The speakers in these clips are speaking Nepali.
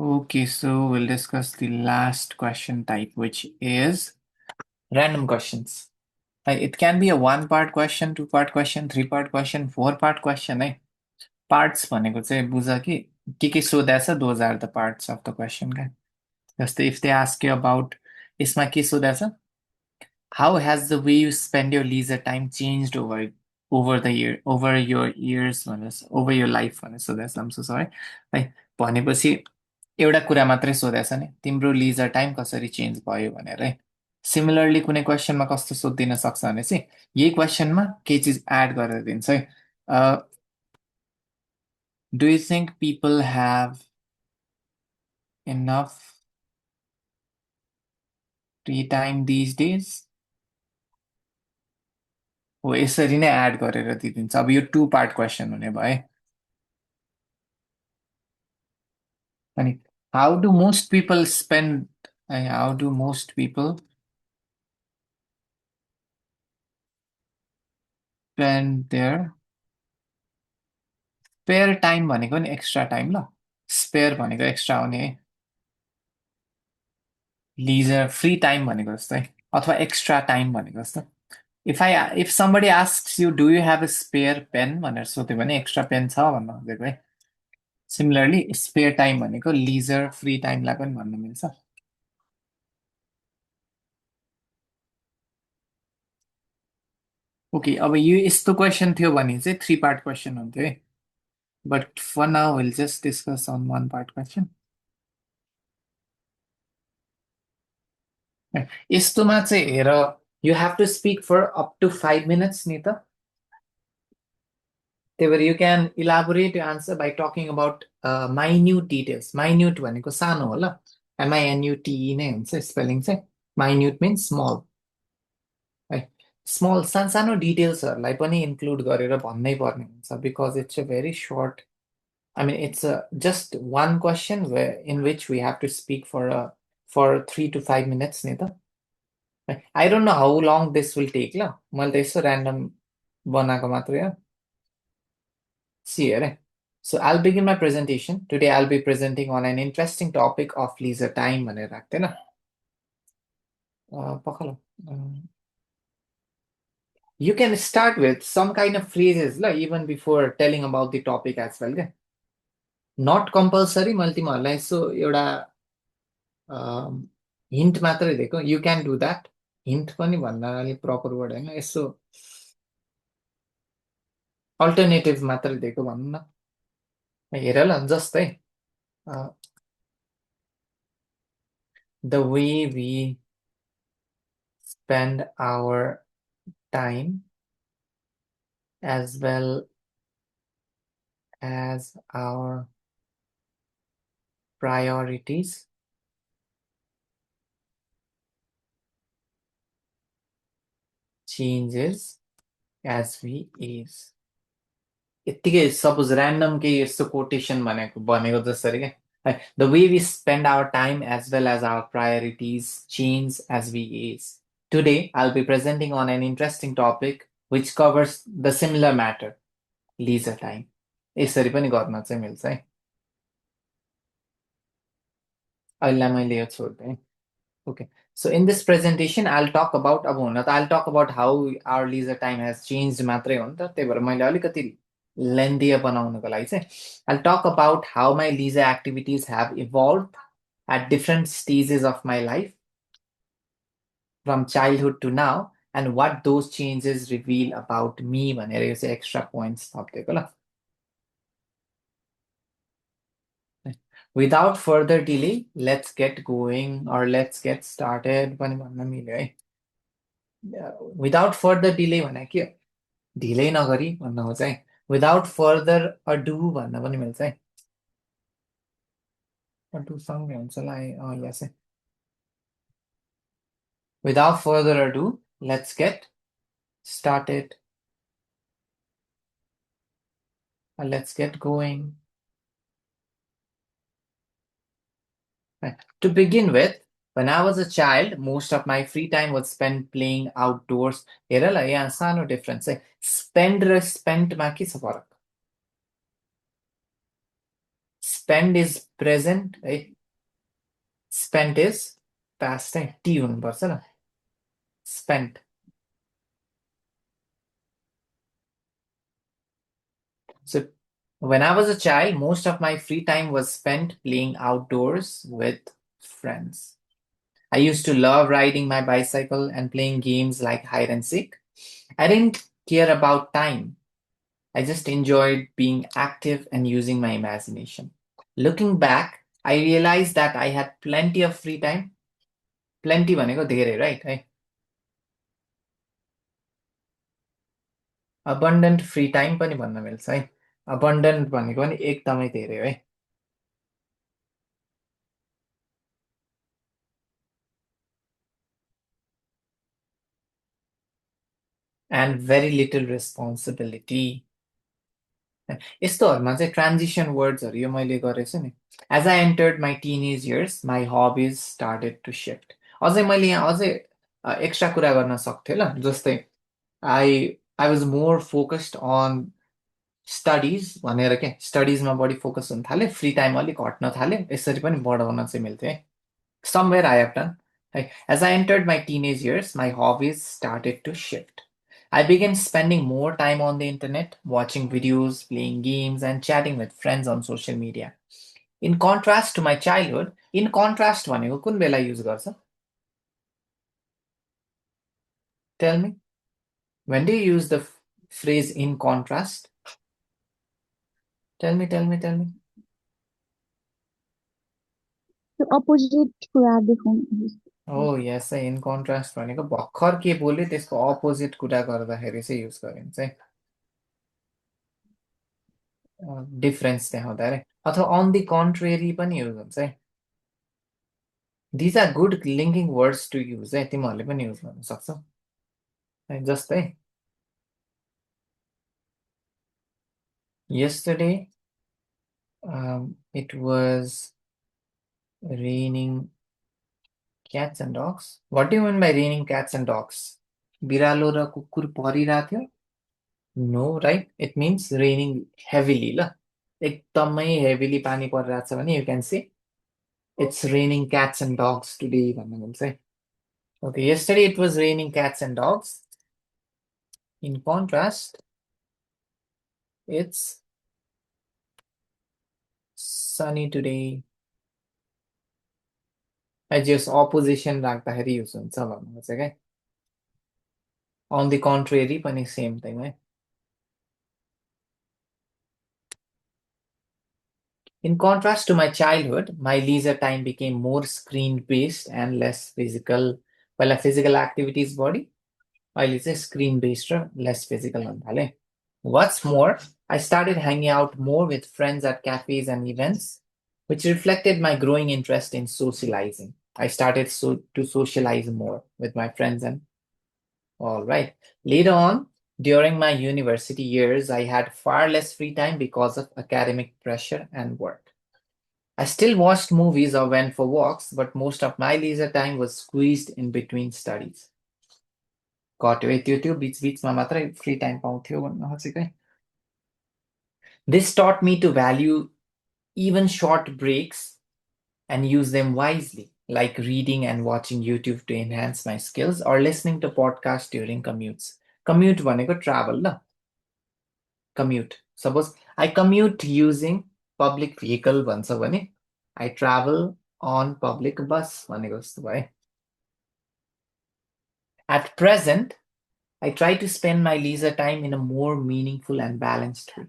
Okay, so we'll discuss the last question type, which is random questions. It can be a one-part question, two-part question, three-part question, four-part question. Parts भनेको चाहिँ बुझ कि के सोधेछ those are the parts of the question का जस्तै if they ask you about यसमा के सोधेछ how has the way you spend your leisure time changed over your years भनेर over your life भनेर सोधेछ I'm so sorry है भनेपछि एउटा कुरा मात्रै सोधेछ नि तिम्रो लिजर टाइम कसरी चेन्ज भयो भनेर है सिमिलरली कुनै क्वेसनमा कस्तो सोधिदिन सक्छ भने चाहिँ यही क्वेसनमा केही चिज एड गरेर दिन्छ है do you think people have enough free time these days हो यसरी नै एड गरेर दिइदिन्छ अब यो टु पार्ट क्वेसन हुने भयो अनि how do most people spend how do most people spend their spare time भनेको नि एक्स्ट्रा टाइम ल स्पेयर भनेको एक्स्ट्रा आउने है लिजर फ्री टाइम भनेको जस्तो है अथवा एक्स्ट्रा टाइम भनेको जस्तो if somebody asks you do you have a spare pen भनेर सोध्यो भने एक्स्ट्रा पेन छ भन्न खोजेको है सिमिलरली स्पेयर टाइम भनेको लिजर फ्री टाइमलाई पनि भन्न मिल्छ ओके अब यो यस्तो क्वेसन थियो भने चाहिँ थ्री पार्ट क्वेसन हुन्थ्यो है but for now will just discuss on one part question यस्तोमा चाहिँ हेर you have to speak for up to 5 minutes नि त त्यही भएर you can elaborate answer by talking about minute details minute भनेको सानो हो ल एमआइएनयुटिई नै हुन्छ स्पेलिङ चाहिँ माइन्युट मिन्स स्मल है स्मल सानसानो डिटेल्सहरूलाई पनि इन्क्लुड गरेर भन्नै पर्ने हुन्छ because it's a very short I mean, it's just one question in which we have to speak for 3 to 5 minutes, Nita. I don't know how long this will take, la. Well, this is random banako matra ya. See here. So I'll begin my presentation. Today I'll be presenting on an interesting topic of leisure time भने राख्थे ना. पखलो. You can start with some kind of phrases la, even before telling about the topic as well. Okay? Not compulsory, मैले तिमीहरूलाई यसो एउटा हिन्ट मात्रै दिएको you can do that hint पनि भन्न अलिक प्रपर वर्ड होइन यसो अल्टरनेटिभ मात्रै दिएको भनौँ न हेर ल जस्तै the way we spend our time as well as our priorities changes as we age. यत्तिकै सपोज ऱ्यान्डम केही यस्तो कोटेसन भनेको जसरी क्या the way we spend our time as well as our priorities change as we age today I will be presenting on an interesting topic which covers the similar matter leisure time यसरी पनि गर्न चाहिँ मिल्छ है अहिले मैले यो छोड्दै Okay, so in this presentation, I'll talk about अब हुन त I'll talk about how our leisure time has changed मात्रै हो नि त त्यही भएर मैले अलिकति लेन्दियर बनाउनको लागि चाहिँ I'll talk about how my leisure activities have evolved at different stages of my life from childhood to now and what those changes reveal about me भनेर यो चाहिँ एक्स्ट्रा पोइन्ट्स थपिदिएको ल Without further delay, let's get going or let's get started पनि भन्न मिल्यो है विदाउट फर्दर डिले भने के ढिलै नगरी भन्न खोज है विदाउट फर्दर अडु भन्न पनि मिल्छ है अडु सँगै हुन्छ ल यहाँ चाहिँ without further ado let's get started let's get going To begin with, when I was a child, most of my free time was spent playing outdoors. हेर ल यहाँ सानो डिफरेन्स है स्पेन्ड र स्पेन्टमा के छ फरक spend is present है, spent is past है, टी हुनुपर्छ ल, spent. So when I was a child, most of my free time was spent playing outdoors with friends. I used to love riding my bicycle and playing games like hide and seek. I didn't care about time. I just enjoyed being active and using my imagination. Looking back, I realized that I had plenty of free time. Plenty भनेको धेरै, right? है abundant free time पनि भन्न मिल्छ है. Abundant भनेको पनि एकदमै धेरै है. And very little responsibility. यस्तोहरूमा चाहिँ ट्रान्जिसन वर्ड्सहरू यो मैले गरेछु नि. As I entered my teenage years my hobbies started to shift. अझै मैले यहाँ अझै एक्स्ट्रा कुरा गर्न सक्थेँ ल, जस्तै I I was more focused on studies भनेर क्या, स्टडिजमा बढी फोकस हुन थाल्यो, फ्री टाइम अलिक घट्न थाल्यो, यसरी पनि बढाउन चाहिँ मिल्थ्यो है. समवेयर आई हेभ डन है. As I entered my teenage years my hobbies started to shift. I began spending more time on the internet, watching videos, playing games, and chatting with friends on social media. In contrast to my childhood, in contrast भनेको कुन बेला युज गर्छ? Tell me. When do you use the phrase in contrast? Tell me, tell me, tell me. Opposite कुरा देखाउनु. Oh yes, in contrast भनेको भर्खर के बोल्यो त्यसको अपोजिट कुरा गर्दाखेरि चाहिँ युज गरिन्छ है. डिफरेन्स देखाउँदा रे, अथवा अन द कन्ट्रेरी पनि युज हुन्छ है. These are good linking words to use है, तिमीहरूले पनि युज गर्न सक्छौ है. जस्तै yesterday it was raining cats and dogs. What do you mean by raining cats and dogs? बिरालो र कुकुर परिरहेको थियो? No, right? It means raining heavily ल. एकदमै heavily पानी परिरहेको छ भने you can say it's raining cats and dogs today भन्न मिल्छ है. Okay, yesterday it was raining cats and dogs. In contrast, it's sunny today. Just opposition राख्दाखेरि युज हुन्छ भन्नु चाहिँ क्या. On the contrary पनि same thing है. In contrast to my childhood, my leisure time became more screen-based and less physical. Well, a physical activities body, अहिले चाहिँ screen-based र less physical हुन थाले. What's more, I started hanging out more with friends at cafes and events, which reflected my growing interest in socializing. I started to socialize more with my friends and all right. Later on, during my university years, I had far less free time because of academic pressure and work. I still watched movies or went for walks, but most of my leisure time was squeezed in between studies. घट्यो त्यो बीच-बीचमा मात्रै फ्री टाइम पाउँथ्यो भन्न खोजेको है. This taught me to value even short breaks and use them wisely, like reading and watching YouTube to enhance my skills or listening to podcasts during commutes. Commute भनेको travel ल. Commute. Suppose I commute using public vehicle भन्छ भने I travel on public bus भनेको जस्तो भयो. At present, I try to spend my leisure time in a more meaningful and balanced way.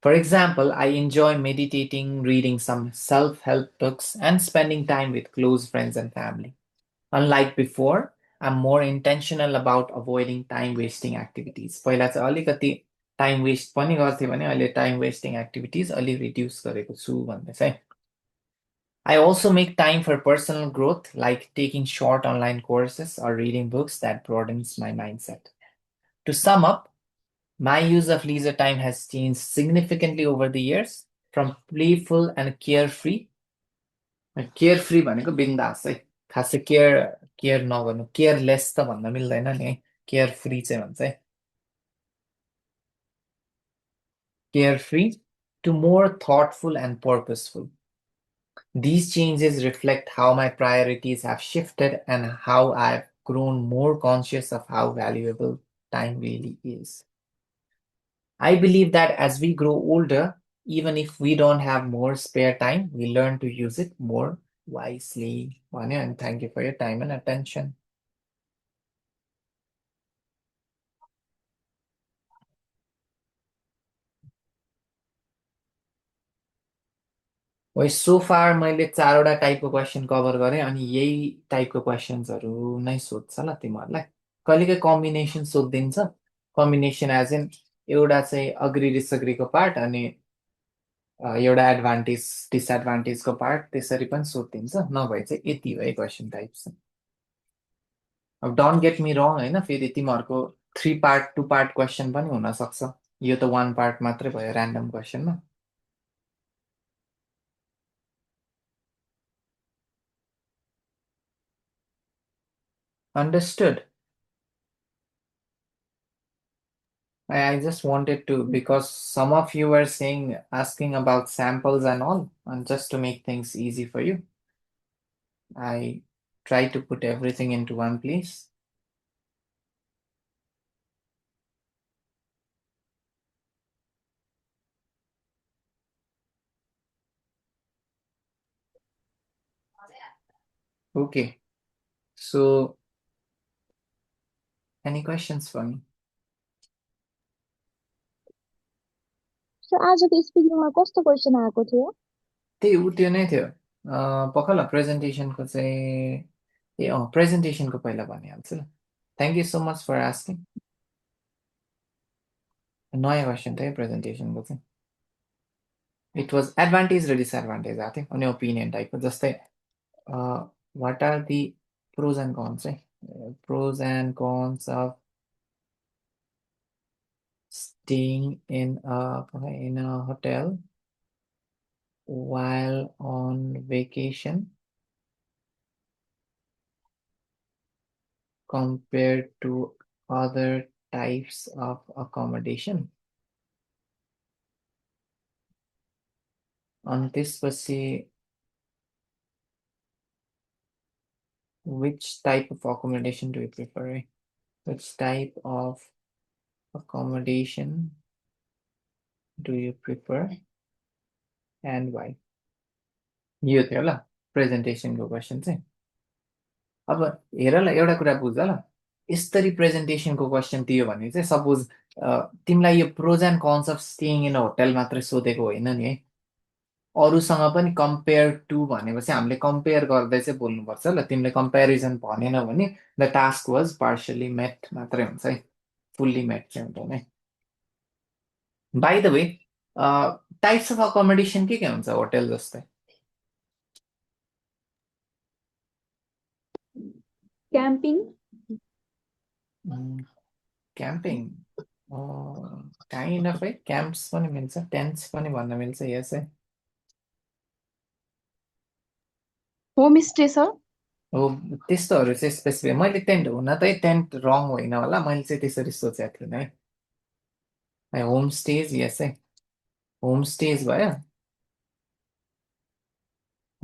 For example, I enjoy meditating, reading some self-help books, and spending time with close friends and family. Unlike before, I'm more intentional about avoiding time-wasting activities. पहिला चाहिँ अलिकति टाइम वेस्ट पनि गर्थेँ भने अहिले टाइम वेस्टिङ एक्टिभिटिज अलि रिड्युस गरेको छु भन्दै चाहिँ. I also make time for personal growth, like taking short online courses or reading books that broadens my mindset. To sum up, my use of leisure time has changed significantly over the years, from playful and carefree. Carefree भनेको बिन्दास है, खासै केयर नगर्नु, केयरलेस त भन्न मिल्दैन नि है, केयर फ्री चाहिँ भन्छ है. carefree to more thoughtful and purposeful. These changes reflect how my priorities have shifted and how I've grown more conscious of how valuable time really is. I believe that as we grow older, even if we don't have more spare time, we learn to use it more wisely. Vanya, and thank you for your time and attention. So far मैले 4वटा टाइपको क्वेसन कभर गरेँ अनि यही टाइपको क्वेसन्सहरू नै सोध्छ ल तिमीहरूलाई कहिलेकाहीँ कम्बिनेसन सोधिदिन्छ कम्बिनेसन एज इन एउटा चाहिँ अग्री डिसअग्रीको पार्ट अनि एउटा एडभान्टेज डिसएडभान्टेजको पार्ट त्यसरी पनि सोधिदिन्छ नभए चाहिँ यति हो है क्वेसन टाइप्स अब डोन्ट गेट मी रङ होइन फेरि तिमीहरूको 3 पार्ट 2 पार्ट क्वेसन पनि हुनसक्छ यो त 1 पार्ट मात्रै भयो random क्वेसनमा Understood. I just wanted to, because some of you were saying, asking about samples and all, and just to make things easy for you, I try to put everything into one place. Okay, so any questions for me? So आजको स्पिकिङमा कस्तो क्वेसन आएको थियो त्यो नै थियो पखल प्रेजेन्टेसनको चाहिँ प्रेजेन्टेसनको पहिला भनिहाल्छु ल thank you so much for asking नयाँ क्वेसन थियो प्रेजेन्टेसनको चाहिँ इट वाज एडभान्टेज र डिसएडभान्टेज आएको थियो अनि ओपिनियन टाइपको जस्तै what are the pros and cons है pros and cons of staying in a hotel while on vacation compared to other types of accommodation. On त्यसपछि which type of accommodation do you prefer? Which type of accommodation do you prefer and why? यो थियो ल प्रेजेन्टेसनको क्वेसन चाहिँ अब हेर ल एउटा कुरा बुझ ल यसरी प्रेजेन्टेसनको क्वेसन दियो भने चाहिँ सपोज तिमीलाई यो pros and cons of staying in a hotel मात्रै सोधेको होइन नि है अरूसँग पनि कम्पेयर टु भनेपछि हामीले कम्पेयर गर्दै चाहिँ बोल्नुपर्छ ल तिमीले कम्पेरिजन भनेनौ भने द टास्क वाज पार्सियली मेट मात्रै हुन्छ है फुल्ली मेट चाहिँ हुँदैन है by the way types of accommodation के हुन्छ होटल जस्तै क्याम्पिङ क्याम्पिङ काइन्ड अफ है क्याम्प्स पनि मिल्छ टेन्ट्स पनि भन्न मिल्छ यस है होमस्टे सर हो त्यस्तोहरू चाहिँ स्पेसिफिक मैले टेन्ट हुन त टेन्ट रङ होइन होला मैले चाहिँ त्यसरी सोचेको थिइनँ है होमस्टेज यस है होमस्टेज भयो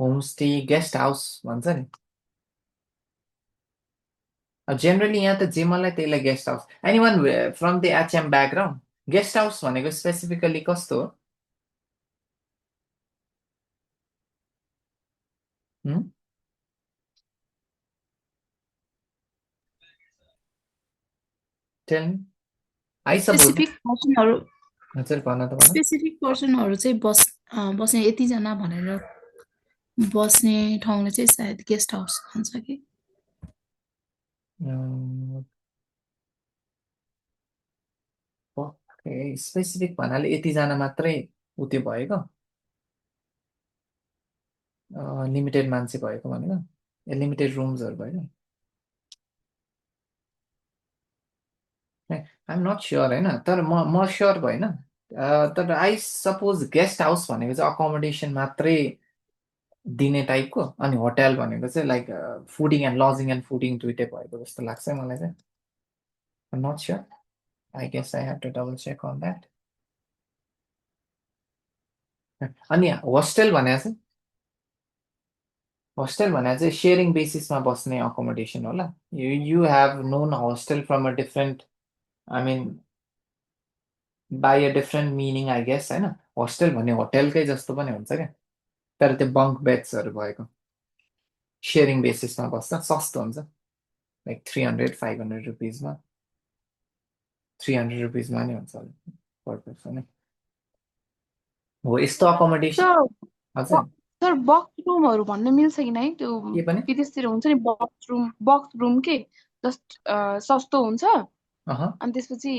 होमस्टे गेस्ट हाउस भन्छ नि जेनरली यहाँ त जे मलाई त्यसलाई guest house any one from the hmm background guest house भनेको स्पेसिफिकली कस्तो हो tell me I suppose specific पर्सनहरू हजुर भन त भन स्पेसिफिक पर्सनहरू चाहिँ बस्ने यतिजना भनेर बस्ने ठाउँले चाहिँ सायद गेस्ट हाउस भन्छ कि स्पेसिफिक भन्नाले यतिजना मात्रै उ त्यो भएको लिमिटेड मान्छे भएको भनेको लिमिटेड रुम्सहरू भयो आइएम नट स्योर होइन तर म स्योर भएन तर आई सपोज गेस्ट हाउस भनेको चाहिँ अकोमोडेसन मात्रै दिने टाइपको अनि होटल भनेको चाहिँ like fooding and lodging and fooding दुइटै भएको जस्तो लाग्छ मलाई चाहिँ I'm not sure I guess I have to double check on that अनि होस्टेल भने चाहिँ सेयरिङ बेसिसमा बस्ने अकोमोडेसन होला. You have known hostel from a different, I mean by a different meaning I guess होइन. होस्टेल भन्ने होटेलकै जस्तो पनि हुन्छ क्या, तर त्यो बङ्क बेड्सहरू भएको. सेयरिङ बेसिसमा बस्दा सस्तो हुन्छ, लाइक 300-500 रुपिजमा, 300 रुपिजमा नै हुन्छ पर पर्सन. हो यस्तो अकोमोडेसन. सर हजुर. सर बक्स रुमहरू भन्न मिल्छ कि नै त्यो के पनि. विदेशतिर हुन्छ नि बक्स रुम के जस्ट सस्तो हुन्छ अह अनि त्यसपछि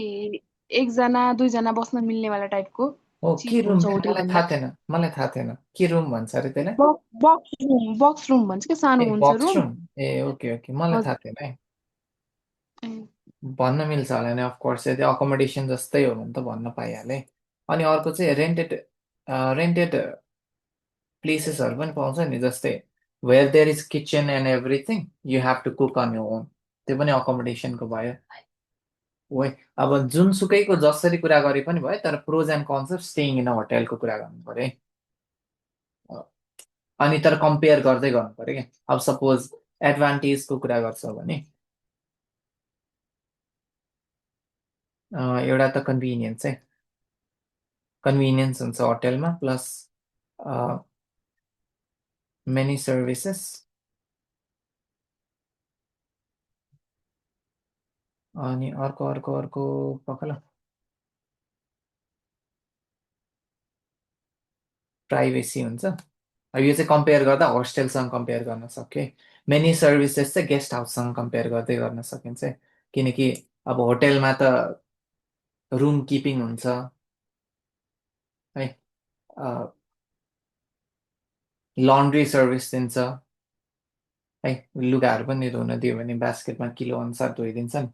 एकजना दुईजना बस्न मिल्नेवाला टाइपको हो के चिप रुम हुन्छ क्या, होटेल भन्दा मलाई थाहा थिएन के रुम भन्छ अरे त्यसलाई. बक्स रुम भन्छ क्या सानो ए हुन्छ बक्स रुम रुम. ए ओके ओके, मलाई थाहा थिएन है. भन्न मिल्छ होला नि अफकोर्स, यदि अकोमोडेसन जस्तै हो भने त भन्न पाइहालेँ. अनि अर्को चाहिँ रेन्टेड प्लेसेसहरू पनि पाउँछ नि, जस्तै where there is kitchen and everything you have to cook on your own. त्यो पनि अकोमोडेसनको भयो. वे अब जुनसुकैको जसरी कुरा गरे पनि भयो, तर pros and cons of staying in a होटेलको कुरा गर्नु पऱ्यो है. अनि तर कम्पेयर गर्दै गर्नु पऱ्यो क्या. अब सपोज एडभान्टेजको कुरा गर्छौ भने एउटा त कन्भिनियन्स हुन्छ होटेलमा, प्लस मेनी सर्भिसेस. अनि अर्को अर्को अर्को पखला प्राइभेसी हुन्छ. अब यो चाहिँ कम्पेयर गर्दा होस्टेलसँग कम्पेयर गर्न सक्यो. मेनी सर्भिसेस चाहिँ गेस्ट हाउससँग कम्पेयर गर्दै गर्न सकिन्छ है. किनकि अब होटेलमा त रुम किपिङ हुन्छ है, लन्ड्री सर्भिस दिन्छ है, लुगाहरू पनि धुन दियो भने बास्केटमा किलो अनुसार धोइदिन्छ नि.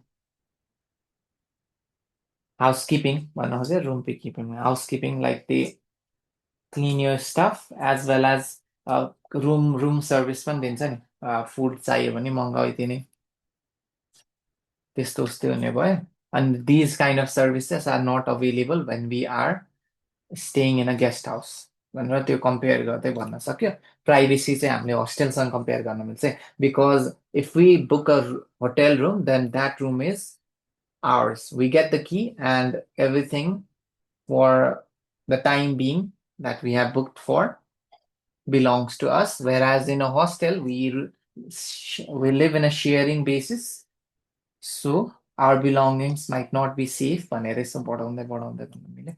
हाउस किपिङ भन्नु खोज्यो, room keeping, house keeping like they clean your stuff as well as room service पनि दिन्छ नि. फुड चाहियो भने मगाइदिने, त्यस्तो उस्तै हुने भयो. अनि these kind of services are not available when we are staying in a guest house भनेर त्यो कम्पेयर गर्दै भन्न सक्यो. प्राइभेसी चाहिँ हामीले होस्टेलसँग कम्पेयर गर्न मिल्छ, because if we book a hotel room then that room is ours. We get the key and everything for the time being that we have booked for belongs to us. Whereas in a hostel, we live in a sharing basis, so our belongings might not be safe. भनेर यसो बढाउँदै बढाउँदै भन्नु मिल्यो.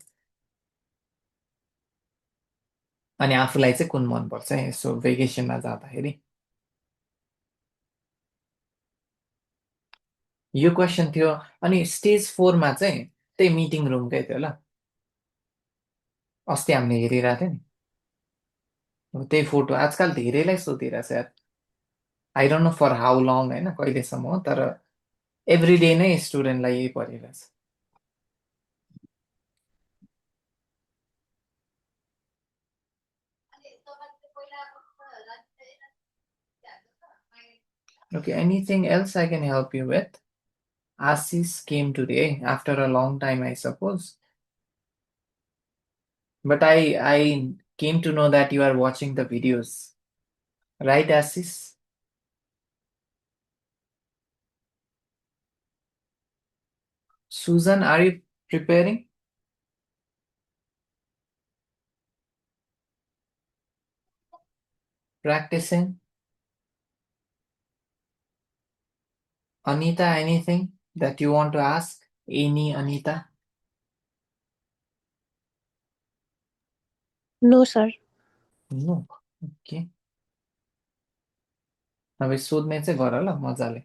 अनि आफूलाई चाहिँ कुन मनपर्छ यसो भेकेसनमा जाँदाखेरि. यो क्वेसन थियो. अनि स्टेज 4मा चाहिँ त्यही मिटिङ रुमकै थियो ल, अस्ति हामीले हेरिरहेको थियो नि. त्यही फोटो आजकल धेरैलाई सोधिरहेछ यार. I don't know for how long होइन, कहिलेसम्म हो, तर एभ्री डे नै स्टुडेन्टलाई यही परिरहेछ. Okay, anything else I can help you with? Asis came today after a long time, I suppose. But I came to know that you are watching the videos. Right, Asis? Susan, are you preparing? Practicing? Anita, anything that you want to ask? Any Anita? No sir No. Okay. अब सोध्ने चाहिँ गर ल, मजाले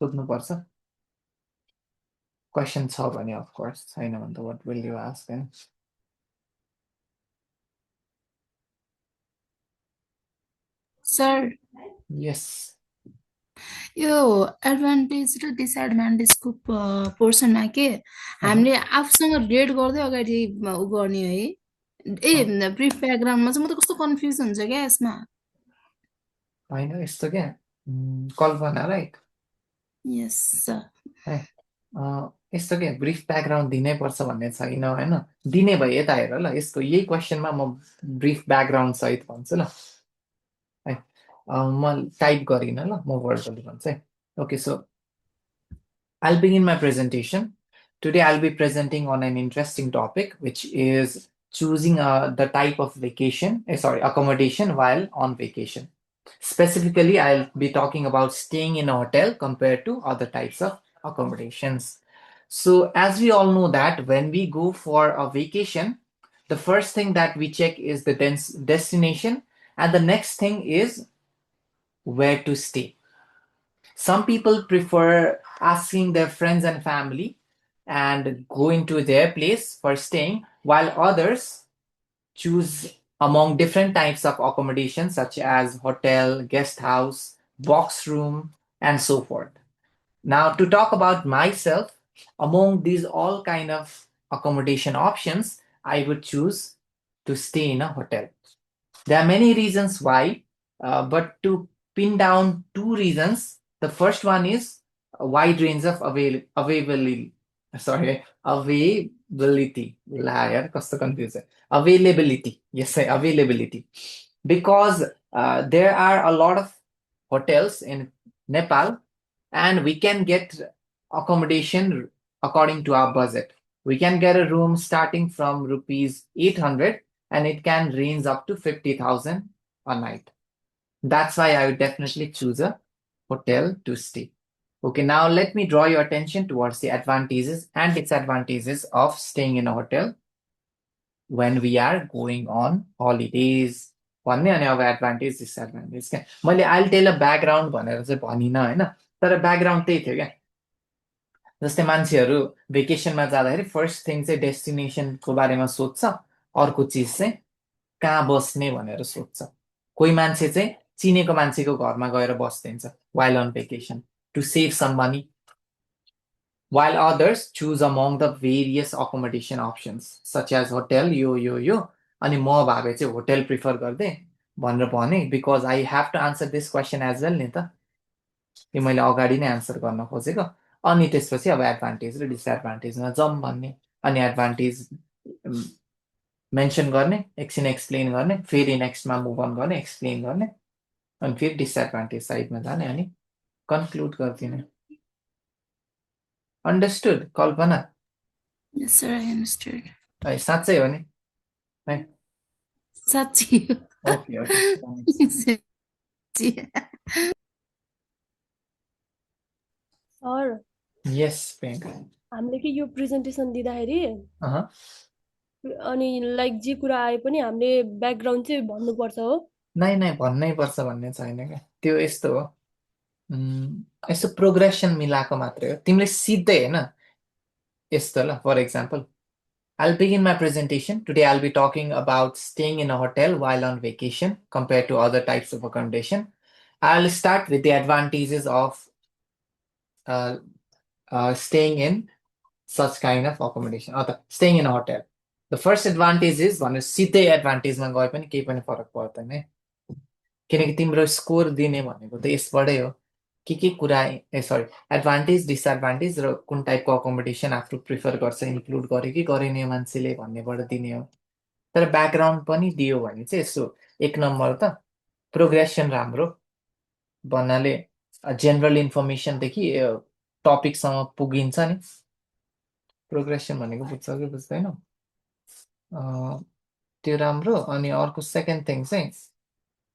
सोध्नुपर्छ. क्वेसन छ भने अफकोर्स, छैन भने त वाट विल यु आस्क हैन. सर यस. यो एडभान्टेज र डिसएडभान्टेजको पोर्सनमा के हामीले आफूसँग रेड गर्दै अगाडि उ गर्ने है. ए ब्रिफ ब्याकग्राउन्डमा चाहिँ म त कस्तो कन्फ्युज हुन्छ क्या यसमा. होइन यस्तो क्या, कल्पना राइट यस सर. है. यस्तो के ब्रिफ ब्याकग्राउन्ड दिनै पर्छ भन्ने छैन होइन, दिने भए यता हेर ल, यसको यही क्वेसनमा म ब्रिफ ब्याकग्राउन्ड सहित भन्छु ल है। म टाइप गरिनँ ल, म वर्बली भन्छु है। Okay, so I'll begin my presentation. Today, I'll be presenting on an interesting topic, which is choosing the type of accommodation while on vacation. Specifically, I'll be talking about staying in a hotel compared to other types of accommodations. So, as we all know that when we go for a vacation, the first thing that we check is the destination, and the next thing is where to stay. Some people prefer asking their friends and family and going to their place for staying, while others choose among different types of accommodation such as hotel, guest house, box room, and so forth. Now, to talk about myself, among these all kind of accommodation options, I would choose to stay in a hotel. There are many reasons why, but to pin down two reasons, the first one is a wide range of availability. La yaar, kasto confuse hai. Availability. Yes, availability. Because there are a lot of hotels in Nepal, and we can get accommodation according to our budget. We can get a room starting from rupees 800, and it can range up to 50,000 a night. That's why I would definitely choose a hotel to stay. Okay, now let me draw your attention towards the advantages and disadvantages of staying in a hotel when we are going on holidays. भन्ने अनि अब एडभान्टेज डिसएडभान्टेज क्या, मैले आइल टेल अ ब्याकग्राउन्ड भनेर चाहिँ भनिनँ होइन, तर ब्याकग्राउन्ड त्यही थियो क्या। जस्तै मान्छेहरू भेकेसनमा जाँदाखेरि फर्स्ट थिङ चाहिँ डेस्टिनेसनको बारेमा सोध्छ, अर्को चिज चाहिँ कहाँ बस्ने भनेर सोध्छ। कोही मान्छे चाहिँ चिनेको मान्छेको घरमा गएर बस्दिन्छ while on vacation to save some money, while others choose among the various accommodation options such as hotel यो अनि म भए चाहिँ होटल प्रिफर गर्दै भनेर भने, because I have to answer this question as well नि त, यो मैले अगाडि नै आन्सर गर्न खोजेको। अनि त्यसपछि अब एडभान्टेज र डिसएडभान्टेजमा जाउँ भन्ने, अनि एडभान्टेज मेन्सन गर्ने, एकछिन एक्सप्लेन गर्ने, फेरि नेक्स्टमा मुभ अन गर्ने, एक्सप्लेन गर्ने, अनि फेरि डिसएडभान्टेज साइडमा जाने अनि कन्क्लुड गरिदिने। Understood Kalpana? Yes, sir, I understood. है साँच्चै हो नि है? साँच्ची हो। ओके ओके, साँच्ची। सर यस प्रियङ्का। हामीले कि यो प्रेजेन्टेसन दिँदाखेरि अहँ, अनि लाइक जे कुरा आए पनि हामीले ब्याकग्राउन्ड चाहिँ भन्नुपर्छ हो? नै नै भन्नै पर्छ भन्ने छैन क्या, त्यो यस्तो हो, यसो प्रोग्रेसन मिलाएको मात्रै हो, तिमीले सिधै होइन यस्तो ल। For example, I'll begin my presentation. Today I'll be talking about staying in a hotel while on vacation compared to other types of accommodation. I'll start with the advantages of uh, staying in such kind of accommodation, or staying in a hotel. The first advantage is भनेर सिधै एडभान्टेजमा गए पनि केही पनि फरक पर्दैन है, किनकि तिम्रो स्कोर दिने भनेको त यसबाटै हो, के कुरा सरी एडभान्टेज डिसएडभान्टेज र कुन टाइपको अकोमोडेसन आफू प्रिफर गर्छ इन्क्लुड गर्यो कि गरेन मान्छेले भन्नेबाट दिने हो। तर ब्याकग्राउन्ड पनि दियो भने चाहिँ यसो एक नम्बर त प्रोग्रेसन राम्रो भन्नाले जेनरल इन्फर्मेसनदेखि टपिकसम्म पुगिन्छ नि। प्रोग्रेसन भनेको बुझ्छ कि बुझ्दैन त्यो राम्रो। अनि अर्को सेकेन्ड थिङ चाहिँ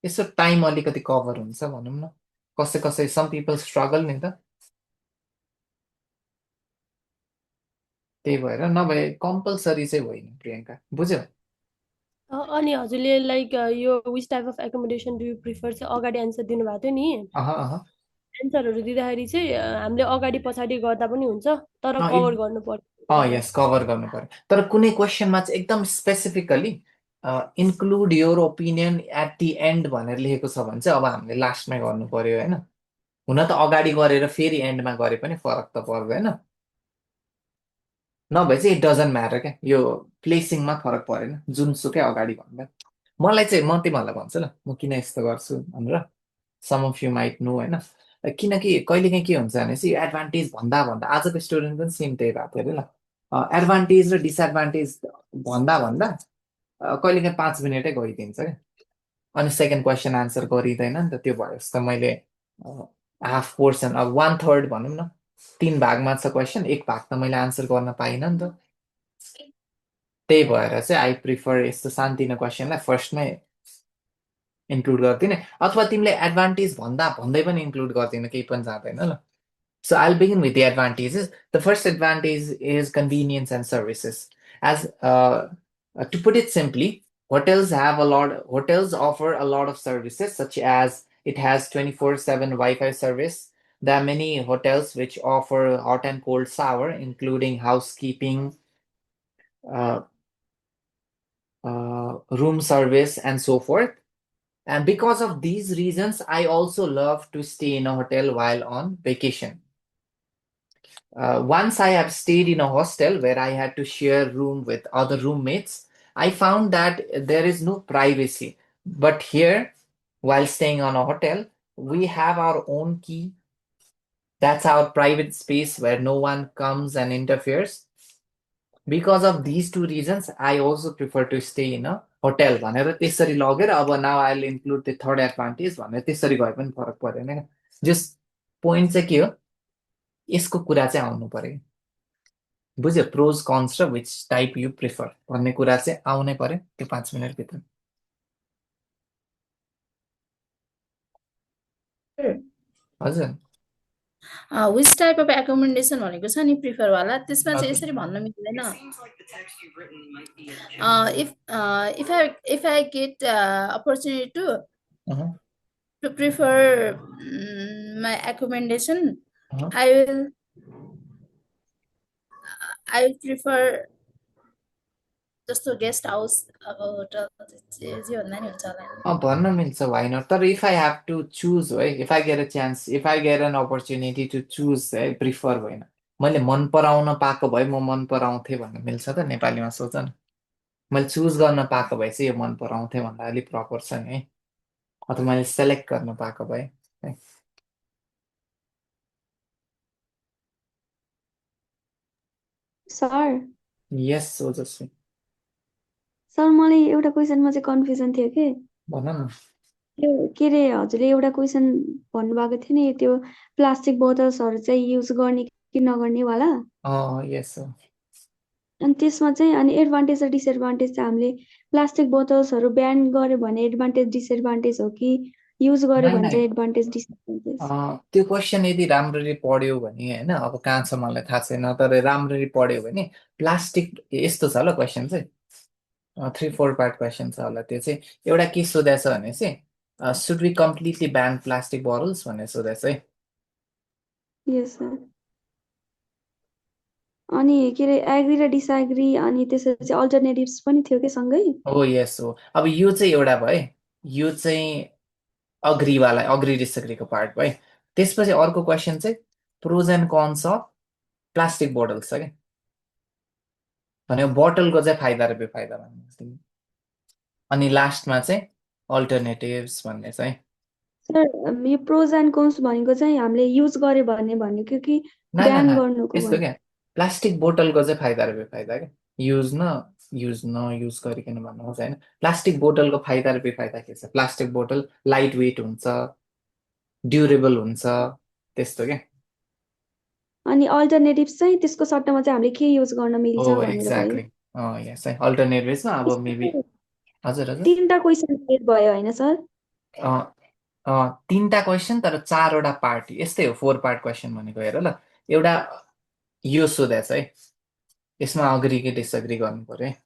यसो टाइम अलिकति कभर हुन्छ भनौँ न, कसै कसै सम पिपल स्ट्रगल नि त, त्यही भएर नभए कम्पलसरी चाहिँ होइन प्रियङ्का, बुझ्यौ? अनि हजुरले लाइक यो which type of accommodation do you prefer चाहिँ अगाडि एन्सर दिनुभएको थियो नि, अह अह एन्सरहरू दिँदाखेरि चाहिँ हामीले अगाडि पछाडि गर्दा पनि हुन्छ तर कभर गर्नु पर्छ। यस कभर गर्नु पर्यो, तर कुनै क्वेसनमा चाहिँ एकदम specifically include your opinion at the end भनेर लेखेको छ भने चाहिँ अब हामीले लास्टमा गर्नु पर्यो होइन। हुन त अगाडि गरेर फेरि एन्डमा गरे पनि फरक त पर्दैन, नभए चाहिँ इट डजन्ट म्याटर क्या, यो प्लेसिङमा फरक परेन जुनसुकै अगाडि भन्दा। मलाई चाहिँ म तिमीहरूलाई भन्छु ल म किन यस्तो गर्छु भनेर, some of you might know होइन। किनकि कहिलेकाहीँ के हुन्छ भनेपछि यो एडभान्टेज भन्दा भन्दा आजको स्टुडेन्ट पनि सेम त्यही भएको थियो अरे ल एडभान्टेज र डिसएडभान्टेज भन्दा भन्दा कहिलेकाहीँ 5 मिनटै गइदिन्छ क्या अनि सेकेन्ड क्वेसन आन्सर गरिँदैन नि त त्यो भयो जस्तो मैले हाफ पोर्सन अब 1/3 भनौँ न 3 भागमा छ क्वेसन 1 भाग त मैले आन्सर गर्न पाइनँ नि त त्यही भएर चाहिँ आई प्रिफर यस्तो सानतिनो क्वेसनलाई फर्स्टमै इन्क्लुड गर्दिनँ अथवा तिमीले एडभान्टेज भन्दा भन्दै पनि इन्क्लुड गर्दिनँ केही पनि जाँदैन ल So I'll begin with the advantages. The first advantage is convenience and services. As to put it simply, hotels offer a lot of services, such as it has 24/7 Wi-Fi service. There are many hotels which offer hot and cold shower, including housekeeping, uh, room service, and so forth. And because of these reasons, I also love to stay in a hotel while on vacation. Once I have stayed in a hostel where I had to share room with other roommates, I found that there is no privacy. But here, while staying on a hotel, we have our own key. That's our private space where no one comes and interferes. Because of these two reasons, I also prefer to stay in a hotel. भनेर त्यसरी लगेर अब now I'll include the third advantage भनेर त्यसरी गए पनि फरक परेन क्या जस्ट पोइन्ट चाहिँ के हो यसको कुरा चाहिँ आउनु पर्यो बुझ्यो प्रोज कन्स र विच टाइप यु प्रिफर भन्ने कुरा चाहिँ आउनै पर्यो त्यो 5 मिनटभित्र हजुर विच टाइप अफ एकोमोडेसन भनेको छ नि प्रिफरवाला त्यसमा चाहिँ हजुर यसरी भन्न मिल्दैन if I get opportunity to prefer my accommodation, I will prefer जस्तो गेस्ट हाउस अब होटल जे भन्दा नि हुन्छ होला भन्न मिल्छ होइन तर if I have to choose है if I get a chance if I get an opportunity to choose है प्रिफर होइन मैले मन पराउन पाएको भए म मन पराउँथेँ भन्नु मिल्छ त नेपालीमा सोच न मैले चुज गर्न पाएको भए चाहिँ यो मन पराउँथेँ भन्दा अलिक प्रपर छ नि है अथवा मैले सेलेक्ट गर्न पाएको भए है सर यस ओजस्वी सर मलाई एउटा क्वेसनमा चाहिँ कन्फ्युजन थियो कि भन न त्यो के अरे हजुरले एउटा क्वेसन भन्नुभएको थियो नि त्यो प्लास्टिक बोतल्सहरू चाहिँ युज गर्ने कि नगर्ने वाला यस अनि त्यसमा चाहिँ अनि एडभान्टेज र डिसएडभान्टेज चाहिँ हामीले प्लास्टिक बोतल्सहरू ब्यान गर्यो भने एडभान्टेज डिसएडभान्टेज हो कि युज गर्यो भने चाहिँ एडभान्टेज डिसएडभान्टेज त्यो क्वेसन यदि राम्ररी पढ्यो भने होइन अब कहाँ छ मलाई थाहा छैन तर राम्ररी पढ्यो भने प्लास्टिक यस्तो छ ल क्वेसन चाहिँ 3-4 पार्ट क्वेसन छ होला त्यो चाहिँ एउटा के सोधेछ भने चाहिँ should be completely ban plastic bottles भनेर सोधेछ है यस सर अनि के अरे एग्री र डिसएग्री अनि त्यसपछि अल्टरनेटिभ्स पनि थियो कि सँगै हो यस हो अब यो चाहिँ एउटा भयो यो चाहिँ अग्रीवाला अग्री डिसएग्रीको पार्ट भयो त्यसपछि अर्को क्वेसन चाहिँ pros and cons of plastic bottles छ क्या भनेको बोटलको चाहिँ फाइदा र बेफाइदा भन्नु अनि लास्टमा चाहिँ अल्टरनेटिभ्स भन्ने चाहिँ सर यो प्रोज एन्ड कन्स भनेको चाहिँ हामीले युज गर्यो भने भनेको कि ब्यान गर्नुको यस्तो क्या प्लास्टिक बोटलको चाहिँ फाइदा र बेफाइदा क्या युज नयुज गरिकन भन्नु खोज्छ होइन प्लास्टिक बोटलको फाइदा र बेफाइदा के छ प्लास्टिक बोटल लाइट वेट हुन्छ ड्युरेबल हुन्छ त्यस्तो क्या अनि अल्टरनेटिभ्स चाहिँ त्यसको सट्टामा चाहिँ हामीले के युज गर्न मिल्छ भनेर भयो एक्ज्याक्टली यस है अल्टरनेटिभ्समा अब मेबी हजुर हजुर तीनटा क्वेसन भयो होइन सर तीनटा क्वेसन तर 4वटा पार्ट यस्तै हो 4 पार्ट क्वेसन भनेको हेर ल एउटा यो सोधेछ है यसमा अग्री कि डिसअग्री गर्नु पर्यो है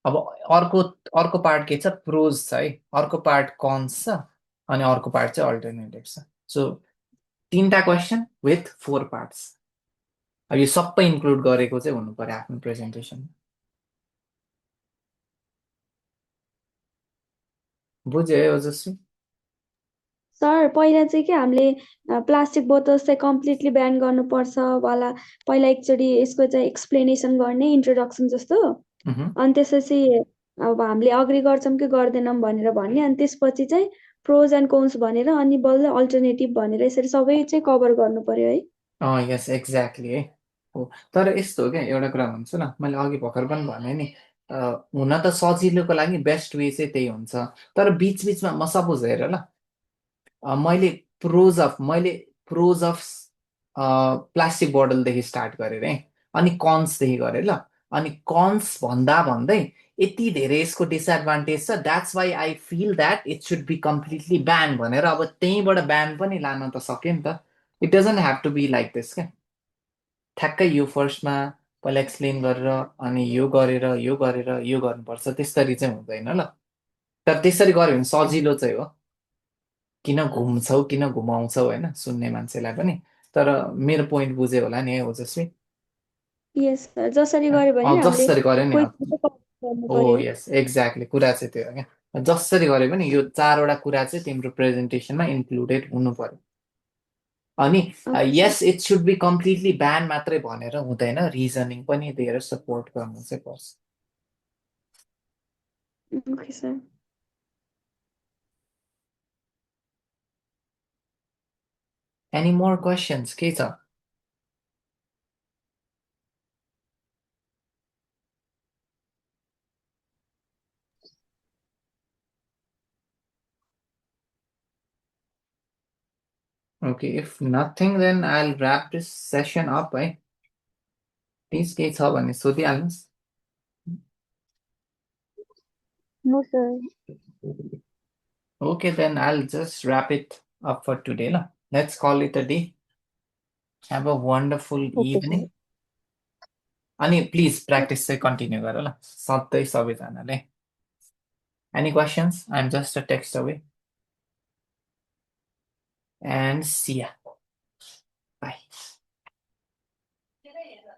अब अर्को पार्ट के छ प्रोज छ है अर्को पार्ट कन्स छ अनि अर्को पार्ट चाहिँ अल्टरनेटिभ छ सो 3टा क्वेसन विथ 4 पार्ट्स अब यो सबै इन्क्लुड गरेको चाहिँ हुनु पर्यो आफ्नो प्रेजेन्टेसन बुझ्यो है ओजस्वी सर पहिला चाहिँ के हामीले प्लास्टिक बोतल्स चाहिँ कम्प्लिटली ब्यान गर्नुपर्छ वाला पहिला एकचोटि यसको चाहिँ एक्सप्लेनेसन गर्ने इन्ट्रोडक्सन जस्तो अनि त्यसपछि अब हामीले अग्री गर्छौँ कि गर्दैनौँ भनेर भन्ने, अनि त्यसपछि चाहिँ प्रोज एन्ड कोन्स भनेर अनि बल्ल अल्टरनेटिभ भनेर यसरी सबै चाहिँ कभर गर्नु पर्यो है। यस एक्ज्याक्टली है हो। तर यस्तो हो क्या, एउटा कुरा भन्छु न, मैले अघि भर्खर पनि भने नि, हुन त सजिलोको लागि बेस्ट वे चाहिँ त्यही हुन्छ, तर बिचबिचमा म सपोज हेर ल, मैले प्रोज अफ प्लास्टिक बोटलदेखि स्टार्ट गरेर है, अनि कन्सदेखि गरेँ ल, अनि कन्स भन्दा भन्दै यति धेरै यसको डिसएडभान्टेज छ, that's why I feel that it should be completely ban भनेर अब त्यहीँबाट ब्यान पनि लान त सक्यो नि त। It doesn't have to be like this क्या। ठ्याक्कै यो फर्स्टमा पहिला एक्सप्लेन गरेर अनि यो गरेर यो गरेर यो गर्नुपर्छ, त्यसरी चाहिँ हुँदैन ल। तर त्यसरी गऱ्यो भने सजिलो चाहिँ हो, किन घुम्छौ किन घुमाउँछौ होइन, सुन्ने मान्छेलाई पनि। तर मेरो पोइन्ट बुझ्यो होला नि है ओजस्वी? यस सर, जसरी गऱ्यो भने नि हामीले जसरी गऱ्यो नि क्वेसन चाहिँ कभर गर्नु हो, पर्यो। यस एक्ज्याक्टली, कुरा चाहिँ त्यो हो क्या। जसरी गऱ्यो पनि यो 4वटा कुरा चाहिँ तिम्रो प्रेजेन्टेसनमा इन्क्लुडेड हुनु पर्यो। अनि okay sir. Yes it should be completely ban मात्रै भनेर हुँदैन, रिजनिङ पनि दिएर सपोर्ट गर्नु चाहिँ पर्छ। Okay sir. Any more questions के छ? Okay, if nothing, then I'll wrap this session up है। प्लिज केही छ भने सोधिहाल्नुहोस्। No sir. Okay, then I'll just wrap it up for today ल। Let's call it a day. Have a wonderful okay evening. Sir. अनि प्लिज प्र्याक्टिस चाहिँ कन्टिन्यू गर ल सधैँ सबैजनाले। Any questions? I'm just a text away. And see ya. Bye.